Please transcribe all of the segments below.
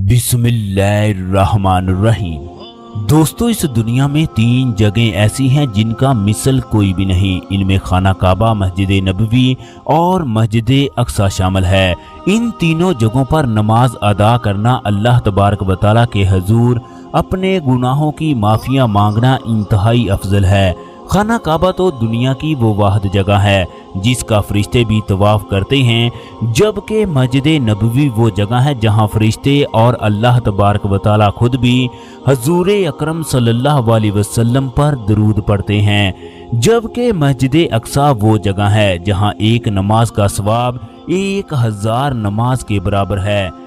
बिस्मिल्लाहिर्रहमानिर्रहीम। दोस्तों, इस दुनिया में 3 जगह ऐसी हैं जिनका मिसल कोई भी नहीं। इनमें खाना काबा, मस्जिद नबवी और मस्जिद अक्सा शामिल है। इन तीनों जगहों पर नमाज अदा करना, अल्लाह तबारक व तआला के हजूर अपने गुनाहों की माफिया मांगना इंतहाई अफजल है। खाना काबा तो दुनिया की वो वाहिद जगह है जिसका फरिश्ते भी तवाफ करते हैं, जबकि मस्जिद नबवी वो जगह है जहां फरिश्ते और अल्लाह तबारक व तआला खुद भी हजूर अकरम सल्लल्लाहु अलैहि वसल्लम पर दरूद पढ़ते हैं। जबकि मस्जिद अक्सा वो जगह है जहां एक नमाज का सवाब 1000 नमाज के बराबर है।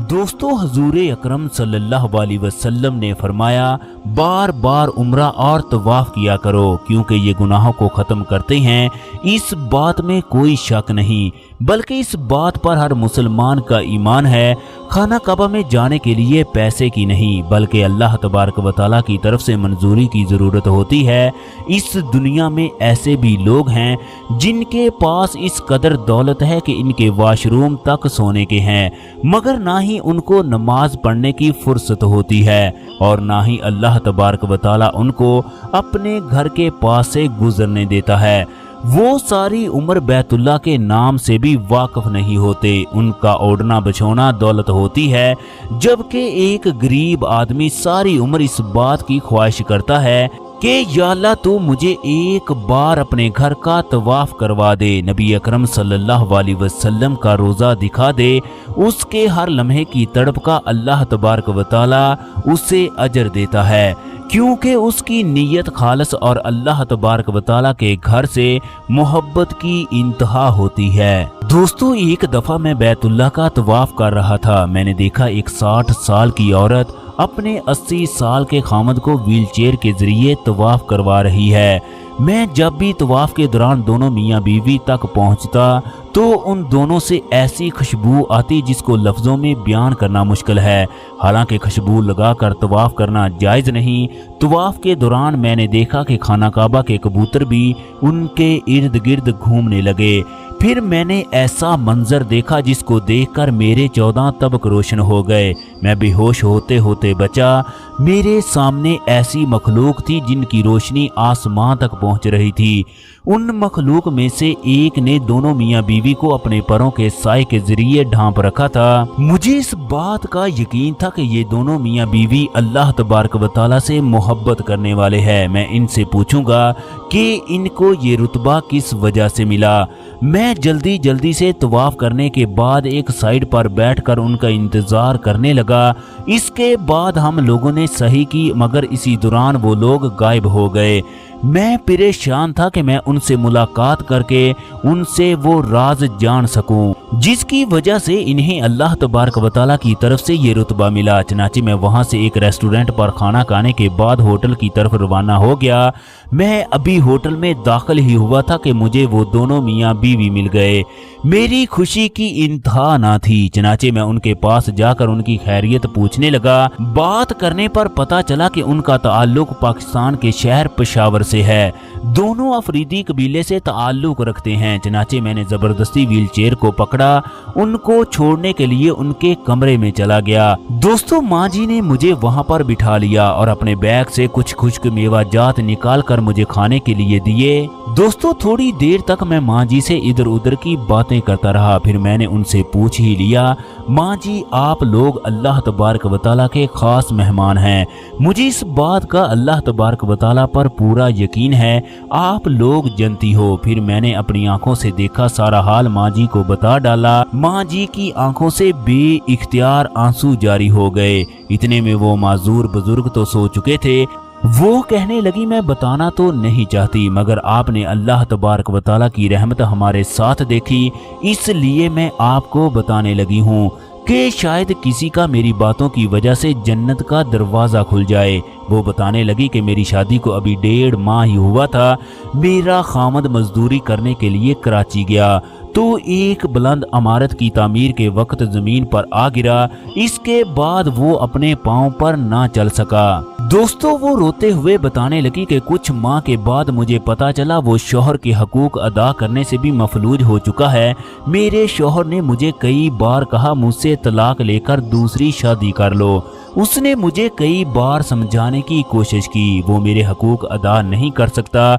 दोस्तों, हजूर अकरम सल्लल्लाहु अलैहि वसल्लम ने फरमाया, बार बार उम्रा और तवाफ किया करो क्योंकि ये गुनाहों को ख़त्म करते हैं। इस बात में कोई शक नहीं, बल्कि इस बात पर हर मुसलमान का ईमान है। खाना काबा में जाने के लिए पैसे की नहीं बल्कि अल्लाह तबारक व तआला की तरफ से मंजूरी की ज़रूरत होती है। इस दुनिया में ऐसे भी लोग हैं जिनके पास इस कदर दौलत है कि इनके वाशरूम तक सोने के हैं, मगर ना ही उनको नमाज पढ़ने की फुर्सत होती है और ना ही अल्लाह तबारक व तआला उनको अपने घर के पास से गुजरने देता है। वो सारी उम्र बैतुल्लाह के नाम से भी वाकिफ नहीं होते। उनका ओढ़ना बिछोना दौलत होती है, जबकि एक गरीब आदमी सारी उम्र इस बात की ख्वाहिश करता है कि या अल्लाह तू मुझे एक बार अपने घर का तवाफ करवा दे, नबी अकरम सल्लल्लाहु अलैहि वसल्लम का रोज़ा दिखा दे। उसके हर लम्हे की तड़प का अल्लाह तबारक व तआला उसे अजर देता है क्योंकि उसकी नीयत खालस और अल्लाह तबारक व तआला के घर से मोहब्बत की इंतहा होती है। दोस्तों, एक दफ़ा मैं बैतुल्लाह का तवाफ कर रहा था। मैंने देखा एक 60 साल की औरत अपने 80 साल के खामद को व्हीलचेयर के जरिए तवाफ करवा रही है। मैं जब भी तवाफ के दौरान दोनों मियाँ बीवी तक पहुँचता तो उन दोनों से ऐसी खुशबू आती जिसको लफ्ज़ों में बयान करना मुश्किल है। हालांकि खुशबू लगाकर तवाफ करना जायज़ नहीं। तवाफ के दौरान मैंने देखा कि खाना काबा के कबूतर भी उनके इर्द गिर्द घूमने लगे। फिर मैंने ऐसा मंजर देखा जिसको देखकर मेरे 14 तबक रोशन हो गए। मैं बेहोश होते होते बचा। मेरे सामने ऐसी मखलूक थी जिनकी रोशनी आसमां तक पहुंच रही थी। उन मखलूक में से एक ने दोनों मियाँ बीवी को अपने परों के साए के जरिए ढांप रखा था। मुझे इस बात का यकीन था कि ये दोनों मियाँ बीवी अल्लाह तबारक व तआला से मोहब्बत करने वाले हैं। मैं इनसे पूछूंगा कि इनको ये रुतबा किस वजह से मिला। मैं जल्दी से तवाफ करने के बाद एक साइड पर बैठकर उनका इंतजार करने लगा। इसके बाद हम लोगों ने सही की, मगर इसी दौरान वो लोग गायब हो गए। मैं परेशान था कि मैं उनसे मुलाकात करके उनसे वो राज जान सकूं जिसकी वजह से इन्हें अल्लाह तबारक व तआला की तरफ से ये रुतबा मिला। चनाचे मैं वहां से एक रेस्टोरेंट पर खाना खाने के बाद होटल की तरफ रवाना हो गया। मैं अभी होटल में दाखिल ही हुआ था कि मुझे वो दोनों मियाँ बीवी मिल गए। मेरी खुशी की इंतहा ना थी। चनाचे मैं उनके पास जाकर उनकी खैरियत पूछने लगा। बात करने पर पता चला कि उनका ताल्लुक पाकिस्तान के शहर पेशावर से है। दोनों अफरीदी कबीले से ताल्लुक रखते हैं। चनाचे मैंने जबरदस्ती व्हीलचेयर को पकड़ा, उनको छोड़ने के लिए उनके कमरे में चला गया। दोस्तों, माँ जी ने मुझे वहां पर बिठा लिया और अपने बैग से कुछ खुश्क मेवा जात निकाल कर मुझे खाने के लिए दिए। दोस्तों, थोड़ी देर तक मैं माँ जी से इधर उधर की बातें करता रहा। फिर मैंने उनसे पूछ ही लिया, माँ जी आप लोग अल्लाह तबारक व तआला के खास मेहमान हैं। मुझे इस बात का अल्लाह तबारक व तआला पर पूरा यकीन है, आप लोग जनती हो। फिर मैंने अपनी आंखों से देखा, सारा हाल माँ जी को बता डाला। माँ जी की आंखों से बे इख्तियार आंसू जारी हो गए। इतने में वो माजूर बुजुर्ग तो सो चुके थे। वो कहने लगी, मैं बताना तो नहीं चाहती, मगर आपने अल्लाह तबारक व तआला की रहमत हमारे साथ देखी, इसलिए मैं आपको बताने लगी हूँ कि शायद किसी का मेरी बातों की वजह से जन्नत का दरवाज़ा खुल जाए। वो बताने लगी कि मेरी शादी को अभी 1.5 माह ही हुआ था। मेरा खामद मजदूरी करने के लिए कराची गया تو ایک بلند عمارت کی تعمیر کے وقت زمین پر آ گرا۔ اس کے بعد وہ اپنے پاؤں پر نہ چل سکا۔ دوستو وہ روتے ہوئے بتانے لگی کہ کچھ ماہ کے بعد مجھے پتا چلا وہ شوہر کے حقوق ادا کرنے سے بھی مفلوج ہو چکا ہے۔ میرے شوہر نے مجھے کئی بار کہا مجھ سے طلاق لے کر دوسری شادی کر لو۔ اس نے مجھے کئی بار سمجھانے کی کوشش کی، وہ میرے حقوق ادا نہیں کر سکتا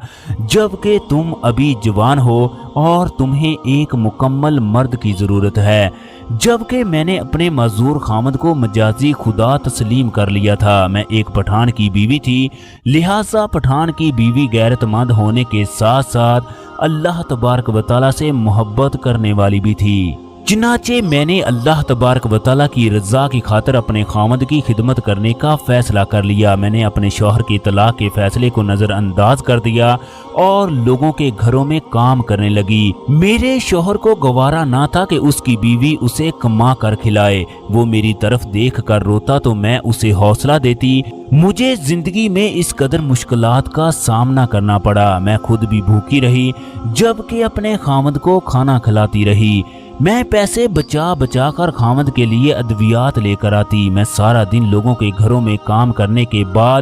جبکہ تم ابھی جوان ہو اور تمہیں ایک مکمل مرد کی ضرورت ہے، جبکہ میں نے اپنے معذور خامد کو مجازی خدا تسلیم کر لیا تھا۔ میں ایک پٹھان کی بیوی تھی، لہٰذا پٹھان کی بیوی غیرت مند ہونے کے ساتھ ساتھ اللہ تبارک و تعالیٰ سے محبت کرنے والی بھی تھی۔ چنانچہ میں نے اللہ تبارک و تعالیٰ کی رضا کی خاطر اپنے خامد کی خدمت کرنے کا فیصلہ کر لیا۔ میں نے اپنے شوہر کی طلاق کے فیصلے کو نظر انداز کر دیا اور لوگوں کے گھروں میں کام کرنے لگی۔ میرے شوہر کو گوارا نہ تھا کہ اس کی بیوی اسے کما کر کھلائے۔ وہ میری طرف دیکھ کر روتا تو میں اسے حوصلہ دیتی۔ مجھے زندگی میں اس قدر مشکلات کا سامنا کرنا پڑا، میں خود بھی بھوکی رہی جبکہ اپنے خامد کو کھانا کھلاتی رہی۔ میں پیسے بچا بچا کر خامد کے لیے ادویات لے کر آتی۔ میں سارا دن لوگوں کے گھروں میں کام کرنے کے بعد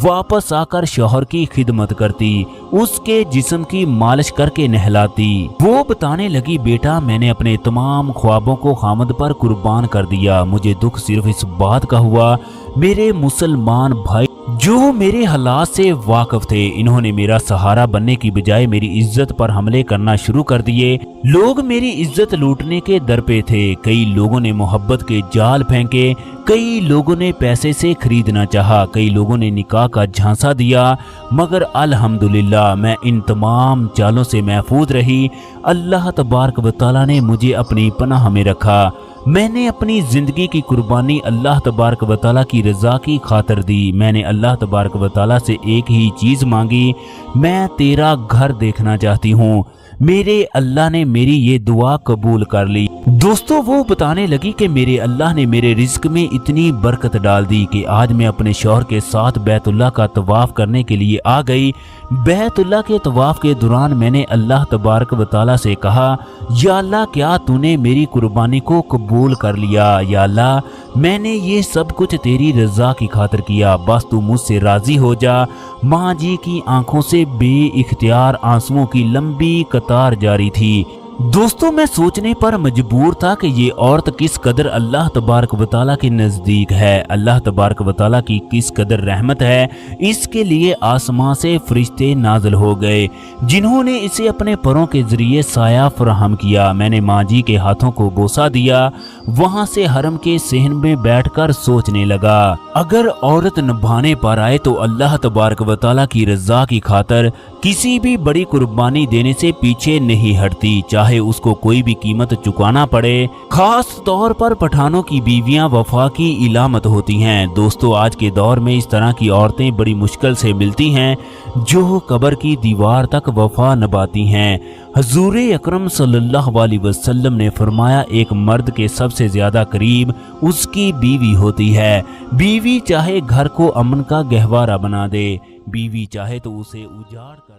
واپس آ کر شوہر کی خدمت کرتی، اس کے جسم کی مالش کر کے نہلاتی۔ وہ بتانے لگی بیٹا میں نے اپنے تمام خوابوں کو خامد پر قربان کر دیا۔ مجھے دکھ صرف اس بات کا ہوا میرے مسلمان بھائی جو میرے حالات سے واقف تھے، انہوں نے میرا سہارا بننے کی بجائے میری عزت پر حملے کرنا شروع کر دیے۔ لوگ میری عزت لوٹنے کے در پہ تھے۔ کئی لوگوں نے محبت کے جال پھینکے، کئی لوگوں نے پیسے سے خریدنا چاہا، کئی لوگوں نے نکاح کا جھانسا دیا، مگر الحمدللہ میں ان تمام جالوں سے محفوظ رہی۔ اللہ تبارک و تعالیٰ نے مجھے اپنی پناہ میں رکھا۔ میں نے اپنی زندگی کی قربانی اللہ تبارک و تعالیٰ کی رضا کی خاطر دی۔ میں نے اللہ تبارک و تعالیٰ سے ایک ہی چیز مانگی، میں تیرا گھر دیکھنا چاہتی ہوں۔ میرے اللہ نے میری یہ دعا قبول کر لی۔ دوستو وہ بتانے لگی کہ میرے اللہ نے میرے رزق میں اتنی برکت ڈال دی کہ آج میں اپنے شوہر کے ساتھ بیت اللہ کا طواف کرنے کے لیے آ گئی۔ بیت اللہ کے طواف کے دوران میں نے اللہ تبارک و تعالیٰ سے کہا یا اللہ کیا تو نے میری قربانی کو قبول کر لیا؟ یا اللہ میں نے یہ سب کچھ تیری رضا کی خاطر کیا، بس تو مجھ سے راضی ہو جا۔ ماں جی کی آنکھوں سے بے اختیار آنسوؤں کی لمبی قطار جاری تھی۔ دوستو میں سوچنے پر مجبور تھا کہ یہ عورت کس قدر اللہ تبارک و تعالیٰ کے نزدیک ہے، اللہ تبارک و تعالیٰ کی کس قدر رحمت ہے۔ اس کے لیے آسمان سے فرشتے نازل ہو گئے جنہوں نے اسے اپنے پروں کے ذریعے سایہ فراہم کیا۔ میں نے ماں جی کے ہاتھوں کو بوسہ دیا، وہاں سے حرم کے صحن میں بیٹھ کر سوچنے لگا اگر عورت نبھانے پر آئے تو اللہ تبارک و تعالیٰ کی رضا کی خاطر کسی بھی بڑی قربانی دینے سے پیچھے نہیں ہٹتی، چاہے اس کو کوئی بھی قیمت چکانا پڑے۔ خاص طور پر پٹھانوں کی بیویاں وفا کی علامت ہوتی ہیں۔ دوستو آج کے دور میں اس طرح کی عورتیں بڑی مشکل سے ملتی ہیں جو قبر کی دیوار تک وفا نبھاتی ہیں۔ حضور اکرم صلی اللہ علیہ وسلم نے فرمایا ایک مرد کے سب سے زیادہ قریب اس کی بیوی ہوتی ہے۔ بیوی چاہے گھر کو امن کا گہوارہ بنا دے، بیوی چاہے تو اسے اجاڑ کر